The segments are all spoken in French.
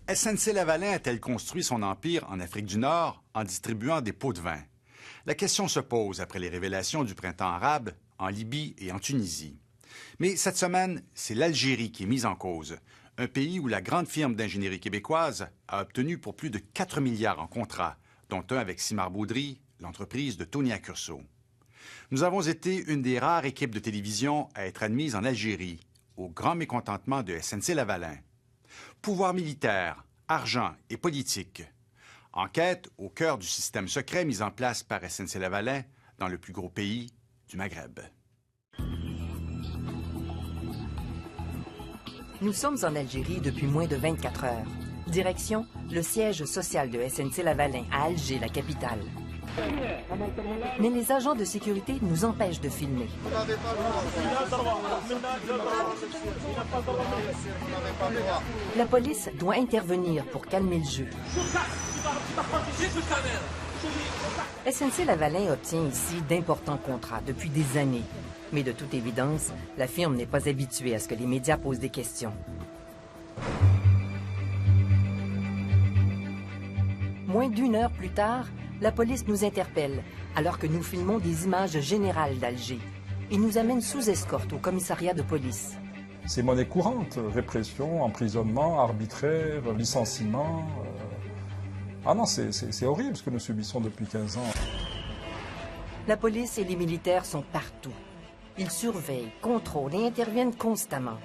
SNC-Lavalin a-t-elle construit son empire en Afrique du Nord en distribuant des pots de vin? La question se pose après les révélations du printemps arabe en Libye et en Tunisie. Mais cette semaine, c'est l'Algérie qui est mise en cause, un pays où la grande firme d'ingénierie québécoise a obtenu pour plus de 4 milliards en contrats, dont un avec Simard Baudry, l'entreprise de Tony Accurso. Nous avons été une des rares équipes de télévision à être admises en Algérie, au grand mécontentement de SNC-Lavalin. Pouvoir militaire, argent et politique. Enquête au cœur du système secret mis en place par SNC-Lavalin dans le plus gros pays du Maghreb. Nous sommes en Algérie depuis moins de 24 heures. Direction, le siège social de SNC-Lavalin à Alger, la capitale. Mais les agents de sécurité nous empêchent de filmer. La police doit intervenir pour calmer le jeu. SNC-Lavalin obtient ici d'importants contrats depuis des années. Mais de toute évidence, la firme n'est pas habituée à ce que les médias posent des questions. Moins d'une heure plus tard, la police nous interpelle alors que nous filmons des images générales d'Alger. Ils nous amènent sous escorte au commissariat de police. C'est monnaie courante, répression, emprisonnement, arbitraire, licenciement. Ah non, c'est horrible ce que nous subissons depuis 15 ans. La police et les militaires sont partout. Ils surveillent, contrôlent et interviennent constamment.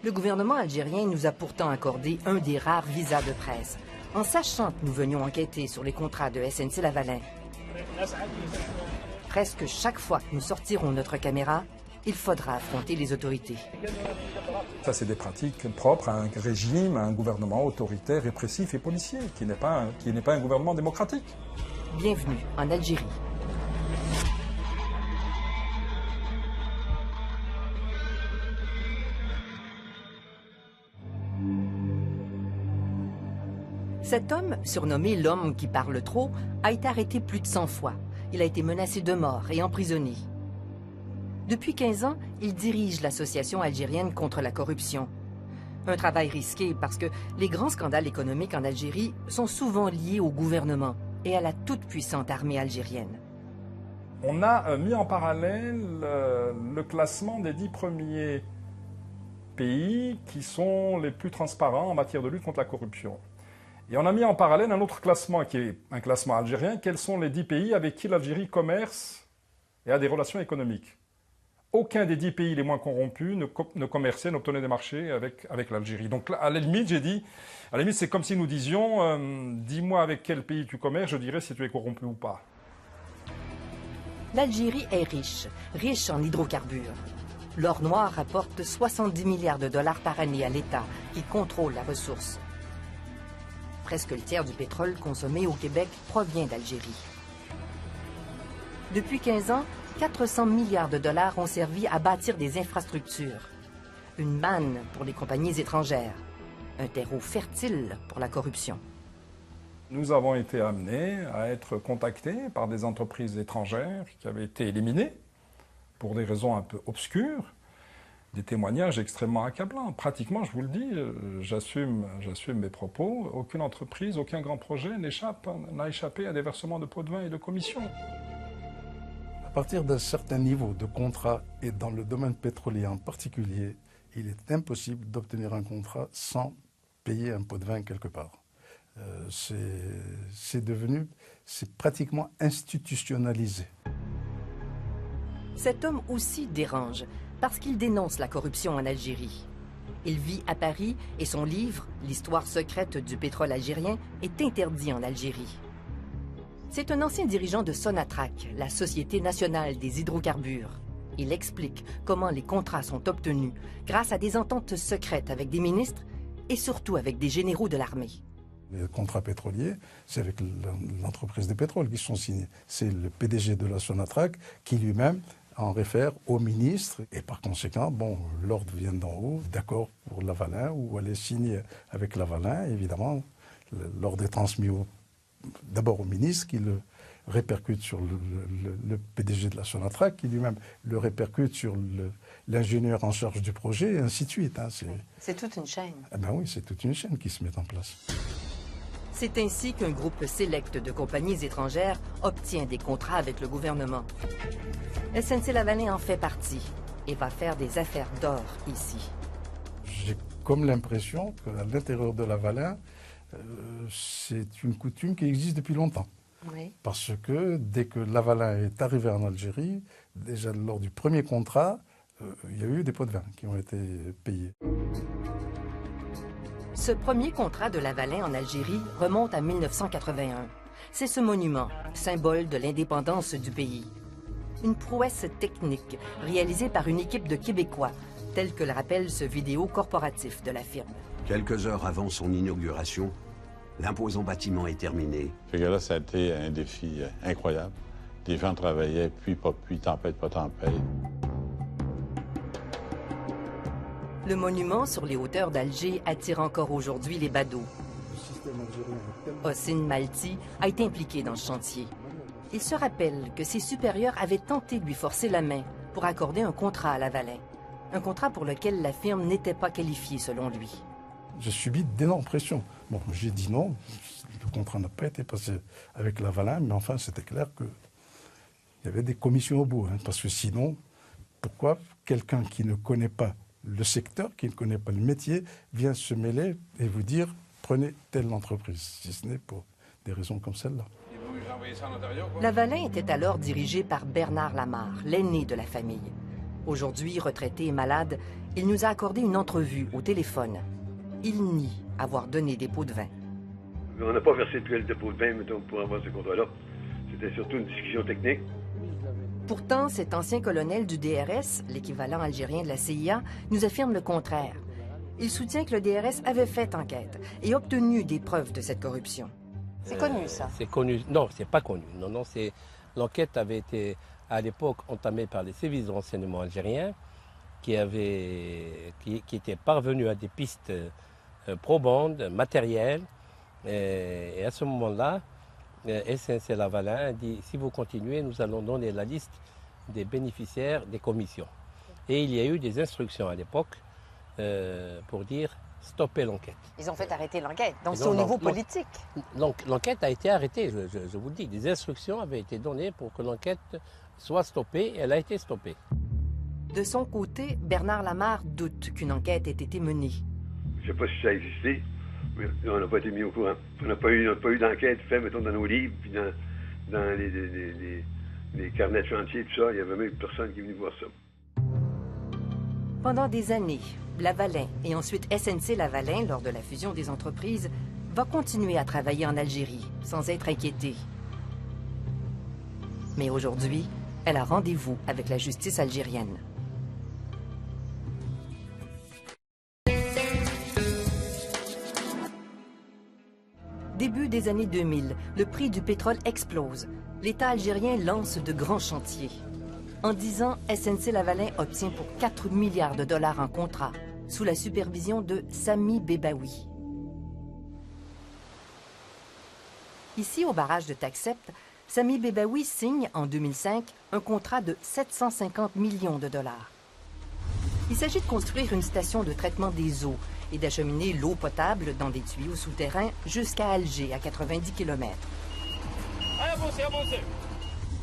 Le gouvernement algérien nous a pourtant accordé un des rares visas de presse, en sachant que nous venions enquêter sur les contrats de SNC-Lavalin. Presque chaque fois que nous sortirons notre caméra, il faudra affronter les autorités. Ça, c'est des pratiques propres à un régime, à un gouvernement autoritaire, répressif et policier, qui n'est pas un gouvernement démocratique. Bienvenue en Algérie. Cet homme, surnommé l'homme qui parle trop, a été arrêté plus de 100 fois. Il a été menacé de mort et emprisonné. Depuis 15 ans, il dirige l'association algérienne contre la corruption. Un travail risqué parce que les grands scandales économiques en Algérie sont souvent liés au gouvernement et à la toute-puissante armée algérienne. On a mis en parallèle le classement des 10 premiers pays qui sont les plus transparents en matière de lutte contre la corruption. Et on a mis en parallèle un autre classement qui est un classement algérien. Quels sont les 10 pays avec qui l'Algérie commerce et a des relations économiques? Aucun des 10 pays les moins corrompus ne commerçait, n'obtenait des marchés avec l'Algérie. Donc à la limite, j'ai dit, à la limite, c'est comme si nous disions, dis-moi avec quel pays tu commerces, je dirais si tu es corrompu ou pas. L'Algérie est riche en hydrocarbures. L'or noir rapporte 70 milliards de dollars par année à l'État, qui contrôle la ressource. Presque le tiers du pétrole consommé au Québec provient d'Algérie. Depuis 15 ans, 400 milliards de dollars ont servi à bâtir des infrastructures. Une manne pour les compagnies étrangères. Un terreau fertile pour la corruption. Nous avons été amenés à être contactés par des entreprises étrangères qui avaient été éliminées pour des raisons un peu obscures. Des témoignages extrêmement accablants. Pratiquement, je vous le dis, j'assume mes propos, aucune entreprise, aucun grand projet n'a échappé à des versements de pots de vin et de commissions. À partir d'un certain niveau de contrat, et dans le domaine pétrolier en particulier, il est impossible d'obtenir un contrat sans payer un pot de vin quelque part. C'est pratiquement institutionnalisé. Cet homme aussi dérange, parce qu'il dénonce la corruption en Algérie. Il vit à Paris et son livre, L'histoire secrète du pétrole algérien, est interdit en Algérie. C'est un ancien dirigeant de Sonatrach, la Société nationale des hydrocarbures. Il explique comment les contrats sont obtenus grâce à des ententes secrètes avec des ministres et surtout avec des généraux de l'armée. Les contrats pétroliers, c'est avec l'entreprise de pétrole qui sont signés. C'est le PDG de la Sonatrach qui lui-même en réfère au ministre et par conséquent, bon, l'ordre vient d'en haut, d'accord pour Lavalin ou elle est signée avec Lavalin, évidemment, l'ordre est transmis d'abord au ministre qui le répercute sur le PDG de la Sonatrach, qui lui-même le répercute sur l'ingénieur en charge du projet, et ainsi de suite. Hein. C'est toute une chaîne. Eh ben oui, c'est toute une chaîne qui se met en place. C'est ainsi qu'un groupe sélect de compagnies étrangères obtient des contrats avec le gouvernement. SNC-Lavalin en fait partie et va faire des affaires d'or ici. J'ai comme l'impression qu'à l'intérieur de Lavalin, c'est une coutume qui existe depuis longtemps. Oui. Parce que dès que Lavalin est arrivé en Algérie, déjà lors du premier contrat, il y a eu des pots de vin qui ont été payés. Ce premier contrat de Lavalin en Algérie remonte à 1981. C'est ce monument, symbole de l'indépendance du pays. Une prouesse technique réalisée par une équipe de Québécois, tel que le rappelle ce vidéo corporatif de la firme. Quelques heures avant son inauguration, l'imposant bâtiment est terminé. Fait que là, ça a été un défi incroyable. Les gens travaillaient, pluie, pas pluie, tempête, pas tempête. Le monument sur les hauteurs d'Alger attire encore aujourd'hui les badauds. Hossein Malti a été impliqué dans ce chantier. Il se rappelle que ses supérieurs avaient tenté de lui forcer la main pour accorder un contrat à Lavalin. Un contrat pour lequel la firme n'était pas qualifiée selon lui. J'ai subi d'énormes pressions. Bon, j'ai dit non, le contrat n'a pas été passé avec Lavalin, mais enfin, c'était clair qu'il y avait des commissions au bout. Hein, parce que sinon, pourquoi quelqu'un qui ne connaît pas le secteur, qui ne connaît pas le métier, vient se mêler et vous dire « prenez telle entreprise », si ce n'est pour des raisons comme celle-là. Lavalin était alors dirigé par Bernard Lamarre, l'aîné de la famille. Aujourd'hui retraité et malade, il nous a accordé une entrevue au téléphone. Il nie avoir donné des pots de vin. On n'a pas versé de dépôt de vin, mettons, pour avoir ce contrat-là. C'était surtout une discussion technique. Pourtant, cet ancien colonel du DRS, l'équivalent algérien de la CIA, nous affirme le contraire. Il soutient que le DRS avait fait enquête et obtenu des preuves de cette corruption. C'est connu, ça? C'est connu. Non, c'est pas connu. Non, l'enquête avait été, à l'époque, entamée par les services de renseignement algériens qui étaient parvenus à des pistes probantes, matérielles. Et à ce moment-là, SNC-Lavalin a dit, si vous continuez, nous allons donner la liste des bénéficiaires des commissions. Et il y a eu des instructions à l'époque pour dire stopper l'enquête. Ils ont fait arrêter l'enquête, donc c'est au niveau politique. L'enquête a été arrêtée, je vous le dis. Des instructions avaient été données pour que l'enquête soit stoppée, et elle a été stoppée. De son côté, Bernard Lamarre doute qu'une enquête ait été menée. Je ne sais pas si ça a existé, mais on n'a pas été mis au courant. On n'a pas eu d'enquête faite, mettons, dans nos livres, puis dans les carnets de chantier, tout ça. Il n'y avait même personne qui est venu voir ça. Pendant des années, Lavalin et ensuite SNC-Lavalin, lors de la fusion des entreprises, va continuer à travailler en Algérie sans être inquiété. Mais aujourd'hui, elle a rendez-vous avec la justice algérienne. Début des années 2000, le prix du pétrole explose. L'État algérien lance de grands chantiers. En 10 ans, SNC-Lavalin obtient pour 4 milliards de dollars en contrat, sous la supervision de Sami Bebaoui. Ici, au barrage de Taxept, Sami Bebaoui signe, en 2005, un contrat de 750 millions de dollars. Il s'agit de construire une station de traitement des eaux et d'acheminer l'eau potable dans des tuyaux souterrains jusqu'à Alger, à 90 km.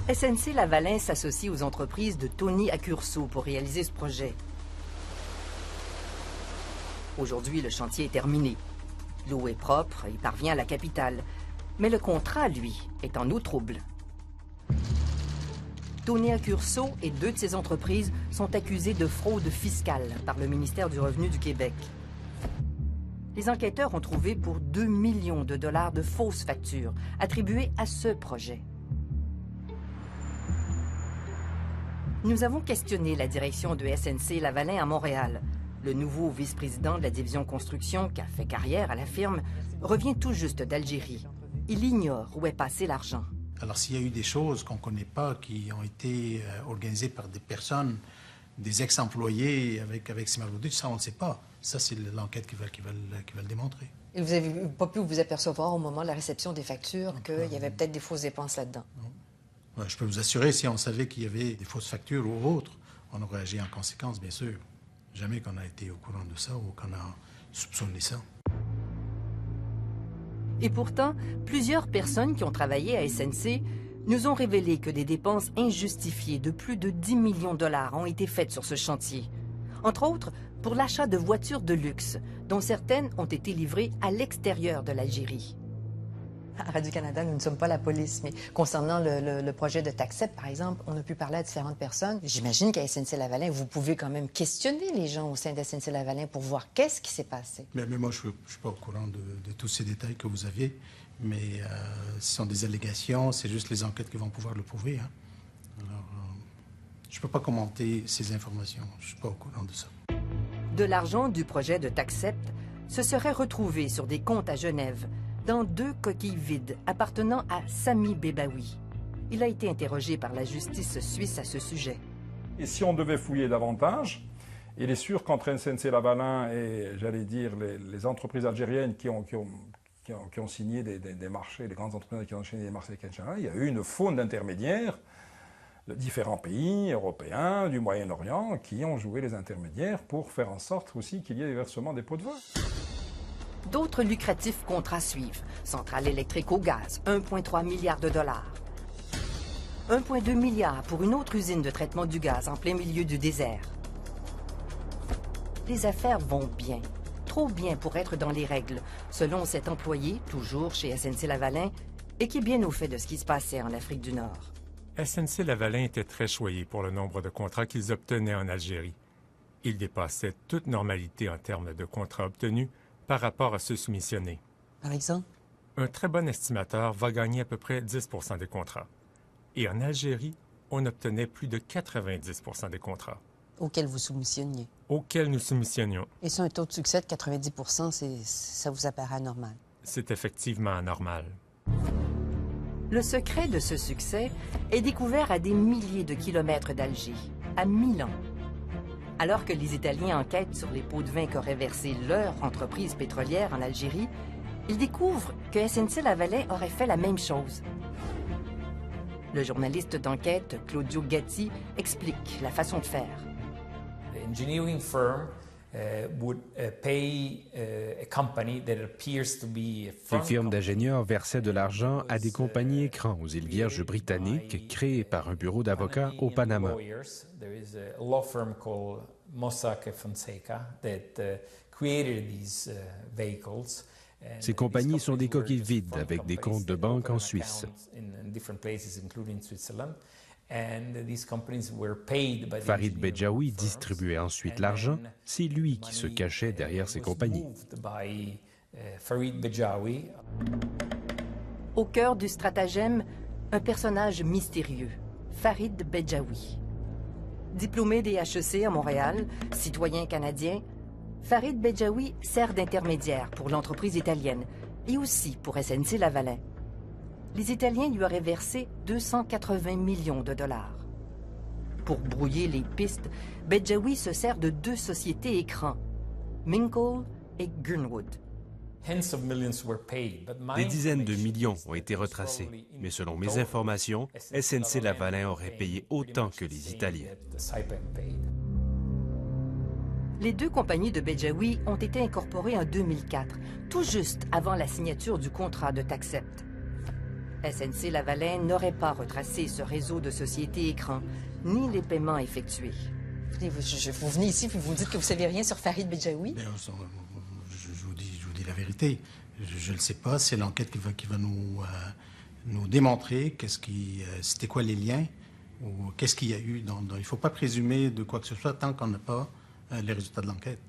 SNC-Lavalin s'associe aux entreprises de Tony Accurso pour réaliser ce projet. Aujourd'hui, le chantier est terminé. L'eau est propre et parvient à la capitale. Mais le contrat, lui, est en eau trouble. Tony Accurso et 2 de ses entreprises sont accusés de fraude fiscale par le ministère du Revenu du Québec. Les enquêteurs ont trouvé pour 2 millions de dollars de fausses factures attribuées à ce projet. Nous avons questionné la direction de SNC-Lavalin à Montréal. Le nouveau vice-président de la division construction, qui a fait carrière à la firme, revient tout juste d'Algérie. Il ignore où est passé l'argent. Alors s'il y a eu des choses qu'on ne connaît pas, qui ont été organisées par des personnes, des ex-employés avec Simargoudou, ça on ne sait pas. Ça c'est l'enquête qui va le démontrer. Et vous n'avez pas pu vous apercevoir au moment de la réception des factures qu'il y avait peut-être des fausses dépenses là-dedans? Non. Ouais, je peux vous assurer, si on savait qu'il y avait des fausses factures ou autres, on aurait agi en conséquence, bien sûr. Jamais qu'on a été au courant de ça ou qu'on a soupçonné ça. Et pourtant, plusieurs personnes qui ont travaillé à SNC nous ont révélé que des dépenses injustifiées de plus de 10 millions de dollars ont été faites sur ce chantier. Entre autres, pour l'achat de voitures de luxe, dont certaines ont été livrées à l'extérieur de l'Algérie. À Radio-Canada, nous ne sommes pas la police, mais concernant le projet de TACSEP, par exemple, on a pu parler à différentes personnes. J'imagine qu'à SNC-Lavalin, vous pouvez quand même questionner les gens au sein de SNC-Lavalin pour voir qu'est-ce qui s'est passé. Mais moi, je ne suis pas au courant de tous ces détails que vous avez, mais ce sont des allégations, c'est juste les enquêtes qui vont pouvoir le prouver. Hein. Alors, je ne peux pas commenter ces informations, je ne suis pas au courant de ça. De l'argent du projet de TACSEP se serait retrouvé sur des comptes à Genève, dans 2 coquilles vides appartenant à Sami Bebaoui. Il a été interrogé par la justice suisse à ce sujet. Et si on devait fouiller davantage, il est sûr qu'entre SNC-Lavalin et, j'allais dire, les entreprises algériennes qui ont signé des marchés, les grandes entreprises qui ont signé des marchés, il y a eu une faune d'intermédiaires de différents pays européens, du Moyen-Orient, qui ont joué les intermédiaires pour faire en sorte aussi qu'il y ait des versements des pots de vin. D'autres lucratifs contrats suivent. Centrale électrique au gaz, 1,3 milliard de dollars. 1,2 milliard pour une autre usine de traitement du gaz en plein milieu du désert. Les affaires vont bien. Trop bien pour être dans les règles, selon cet employé, toujours chez SNC-Lavalin, et qui est bien au fait de ce qui se passait en Afrique du Nord. SNC-Lavalin était très choyé pour le nombre de contrats qu'ils obtenaient en Algérie. Ils dépassaient toute normalité en termes de contrats obtenus par rapport à ceux soumissionnés. Par exemple? Un très bon estimateur va gagner à peu près 10 % des contrats. Et en Algérie, on obtenait plus de 90 % des contrats. Auxquels vous soumissionniez? Auxquels nous soumissionnions. Et ça, un taux de succès de 90 %, ça vous apparaît anormal? C'est effectivement anormal. Le secret de ce succès est découvert à des milliers de kilomètres d'Alger, à Milan. Alors que les Italiens enquêtent sur les pots de vin qu'aurait versé leur entreprise pétrolière en Algérie, ils découvrent que SNC-Lavalin aurait fait la même chose. Le journaliste d'enquête, Claudio Gatti, explique la façon de faire. Engineering firm would pay a company that appears to be a Ces firmes d'ingénieurs versaient de l'argent à des compagnies écrans aux îles Vierges britanniques créées par un bureau d'avocats au Panama. There is a law firm called Mossack Fonseca that created these vehicles. Ces compagnies sont des coquilles vides avec des comptes de banque en Suisse. Farid Bejaoui distribuait ensuite l'argent. C'est lui qui se cachait derrière ces compagnies. Au cœur du stratagème, un personnage mystérieux, Farid Bejaoui. Diplômé des HEC à Montréal, citoyen canadien, Farid Bejaoui sert d'intermédiaire pour l'entreprise italienne et aussi pour SNC-Lavalin. Les Italiens lui auraient versé 280 millions de dollars. Pour brouiller les pistes, Bejaoui se sert de 2 sociétés écrans, Minkle et Gurnwood. Des dizaines de millions ont été retracés, mais selon mes informations, SNC-Lavalin aurait payé autant que les Italiens. Les 2 compagnies de Bejaoui ont été incorporées en 2004, tout juste avant la signature du contrat de TACSEP. SNC-Lavalin n'aurait pas retracé ce réseau de sociétés écrans, ni les paiements effectués. Vous venez ici et vous dites que vous ne savez rien sur Farid Bejaoui? Je vous dis la vérité. Je ne le sais pas. C'est l'enquête qui va nous démontrer c'était quoi les liens ou qu'est-ce qu'il y a eu. Il ne faut pas présumer de quoi que ce soit tant qu'on n'a pas les résultats de l'enquête.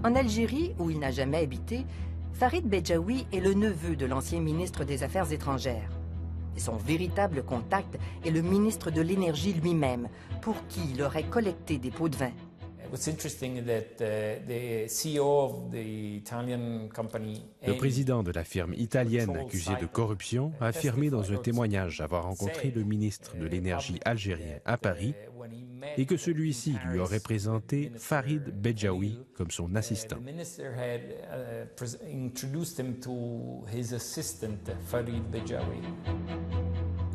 En Algérie, où il n'a jamais habité, Farid Bejaoui est le neveu de l'ancien ministre des Affaires étrangères. Et son véritable contact est le ministre de l'Énergie lui-même, pour qui il aurait collecté des pots de vin. Le président de la firme italienne accusée de corruption a affirmé dans un témoignage avoir rencontré le ministre de l'Énergie algérien à Paris et que celui-ci lui aurait présenté Farid Bejaoui comme son assistant.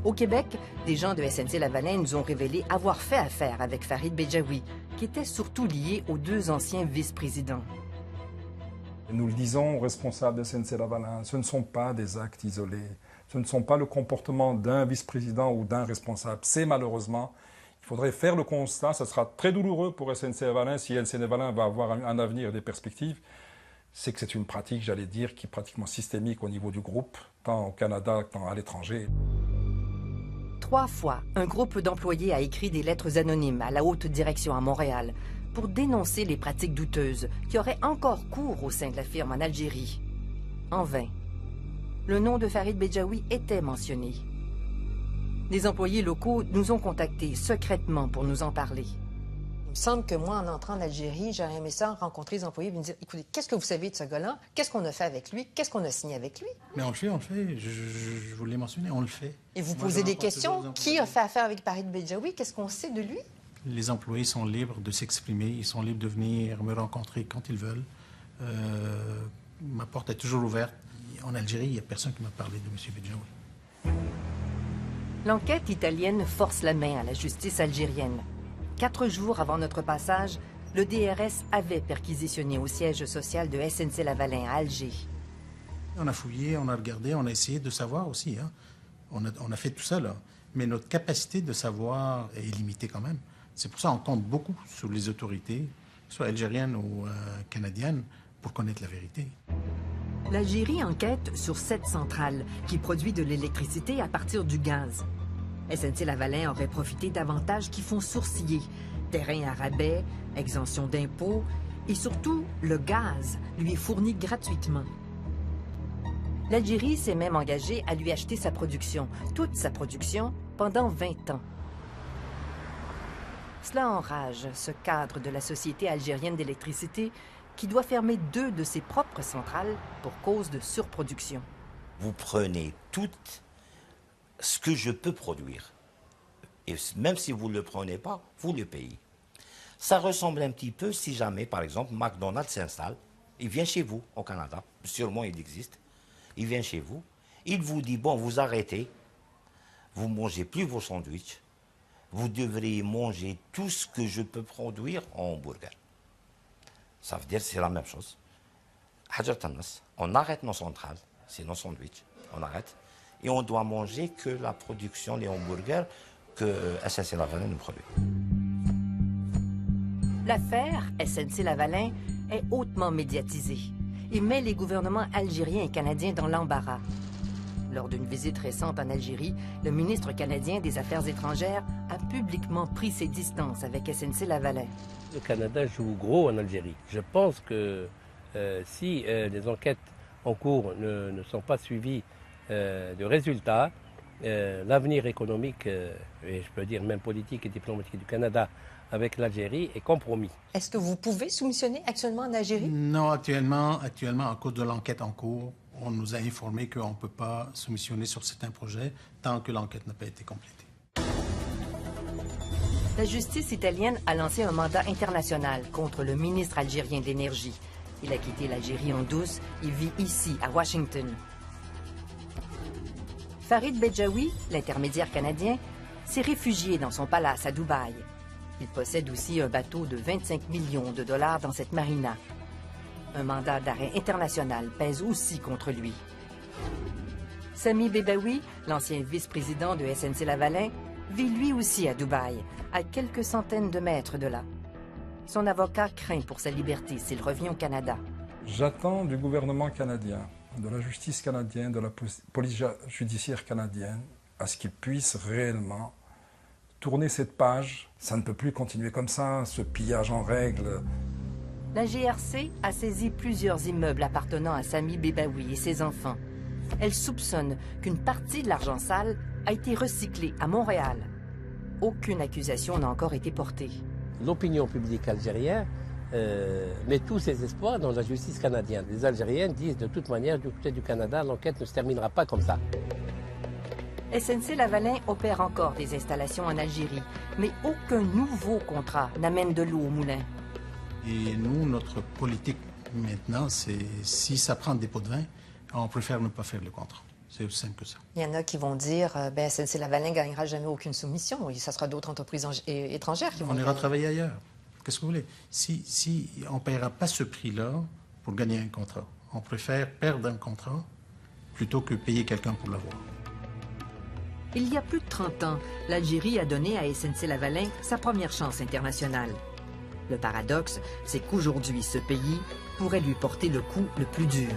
Au Québec, des gens de SNC-Lavalin nous ont révélé avoir fait affaire avec Farid Bedjaoui, qui était surtout lié aux deux anciens vice-présidents. Nous le disons aux responsables de SNC-Lavalin, ce ne sont pas des actes isolés, ce ne sont pas le comportement d'un vice-président ou d'un responsable. C'est malheureusement, il faudrait faire le constat, ça sera très douloureux pour SNC-Lavalin si SNC-Lavalin va avoir un avenir et des perspectives. C'est que c'est une pratique, j'allais dire, qui est pratiquement systémique au niveau du groupe, tant au Canada qu'à l'étranger. 3 fois, un groupe d'employés a écrit des lettres anonymes à la haute direction à Montréal pour dénoncer les pratiques douteuses qui auraient encore cours au sein de la firme en Algérie. En vain. Le nom de Farid Bedjaoui était mentionné. Des employés locaux nous ont contactés secrètement pour nous en parler. Il me semble que moi, en entrant en Algérie, j'aurais aimé ça rencontrer les employés et me dire, écoutez, qu'est-ce que vous savez de ce gars-là? Qu'est-ce qu'on a fait avec lui? Qu'est-ce qu'on a signé avec lui? Mais on le fait, on le fait. Je vous l'ai mentionné, on le fait. Et vous posez des questions. Qui a fait affaire avec Farid Bedjaoui? Qu'est-ce qu'on sait de lui? Les employés sont libres de s'exprimer. Ils sont libres de venir me rencontrer quand ils veulent. Ma porte est toujours ouverte. En Algérie, il n'y a personne qui m'a parlé de M. Bedjaoui. L'enquête italienne force la main à la justice algérienne. 4 jours avant notre passage, le DRS avait perquisitionné au siège social de SNC-Lavalin à Alger. On a fouillé, on a regardé, on a essayé de savoir aussi. Hein. On a fait tout ça, là. Mais notre capacité de savoir est limitée quand même. C'est pour ça qu'on compte beaucoup sur les autorités, soit algériennes ou canadiennes, pour connaître la vérité. L'Algérie enquête sur 7 centrales qui produisent de l'électricité à partir du gaz. SNC-Lavalin aurait profité d'avantages qui font sourciller. Terrain à rabais, exemption d'impôts et surtout, le gaz lui est fourni gratuitement. L'Algérie s'est même engagée à lui acheter sa production, toute sa production, pendant 20 ans. Cela enrage ce cadre de la Société algérienne d'électricité qui doit fermer 2 de ses propres centrales pour cause de surproduction. Vous prenez tout ce que je peux produire. Et même si vous ne le prenez pas, vous le payez. Ça ressemble un petit peu si jamais, par exemple, McDonald's s'installe, il vient chez vous, au Canada, sûrement il existe, il vient chez vous, il vous dit, bon, vous arrêtez, vous ne mangez plus vos sandwichs, vous devriez manger tout ce que je peux produire en hamburger. Ça veut dire que c'est la même chose. On arrête nos centrales, c'est nos sandwichs, on arrête, et on doit manger que la production, les hamburgers que SNC-Lavalin nous produit. L'affaire SNC-Lavalin est hautement médiatisée et met les gouvernements algériens et canadiens dans l'embarras. Lors d'une visite récente en Algérie, le ministre canadien des Affaires étrangères a publiquement pris ses distances avec SNC-Lavalin. Le Canada joue gros en Algérie. Je pense que si les enquêtes en cours ne sont pas suivies de résultats, l'avenir économique, et je peux dire même politique et diplomatique du Canada avec l'Algérie est compromis. Est-ce que vous pouvez soumissionner actuellement en Algérie? Non, actuellement, à cause de l'enquête en cours, on nous a informé qu'on ne peut pas soumissionner sur certains projets tant que l'enquête n'a pas été complétée. La justice italienne a lancé un mandat international contre le ministre algérien de l'Énergie. Il a quitté l'Algérie en douce et vit ici, à Washington. Farid Bedjaoui, l'intermédiaire canadien, s'est réfugié dans son palace à Dubaï. Il possède aussi un bateau de 25 millions de dollars dans cette marina. Un mandat d'arrêt international pèse aussi contre lui. Sami Bedjaoui, l'ancien vice-président de SNC-Lavalin, vit lui aussi à Dubaï, à quelques centaines de mètres de là. Son avocat craint pour sa liberté s'il revient au Canada. J'attends du gouvernement canadien, de la justice canadienne, de la police judiciaire canadienne, à ce qu'ils puissent réellement tourner cette page. Ça ne peut plus continuer comme ça, ce pillage en règle. La GRC a saisi plusieurs immeubles appartenant à Sami Bedjaoui et ses enfants. Elle soupçonne qu'une partie de l'argent sale a été recyclée à Montréal. Aucune accusation n'a encore été portée. L'opinion publique algérienne met tous ses espoirs dans la justice canadienne. Les Algériens disent de toute manière, du côté du Canada, l'enquête ne se terminera pas comme ça. SNC-Lavalin opère encore des installations en Algérie, mais aucun nouveau contrat n'amène de l'eau au moulin. Et nous, notre politique maintenant, c'est si ça prend des pots de vin, on préfère ne pas faire le contrat. C'est aussi simple que ça. Il y en a qui vont dire SNC-Lavalin ne gagnera jamais aucune soumission et ça sera d'autres entreprises étrangères qui vont On ira travailler ailleurs. Qu'est-ce que vous voulez? Si on ne paiera pas ce prix-là pour gagner un contrat, on préfère perdre un contrat plutôt que payer quelqu'un pour l'avoir. Il y a plus de 30 ans, l'Algérie a donné à SNC-Lavalin sa première chance internationale. Le paradoxe, c'est qu'aujourd'hui, ce pays pourrait lui porter le coup le plus dur.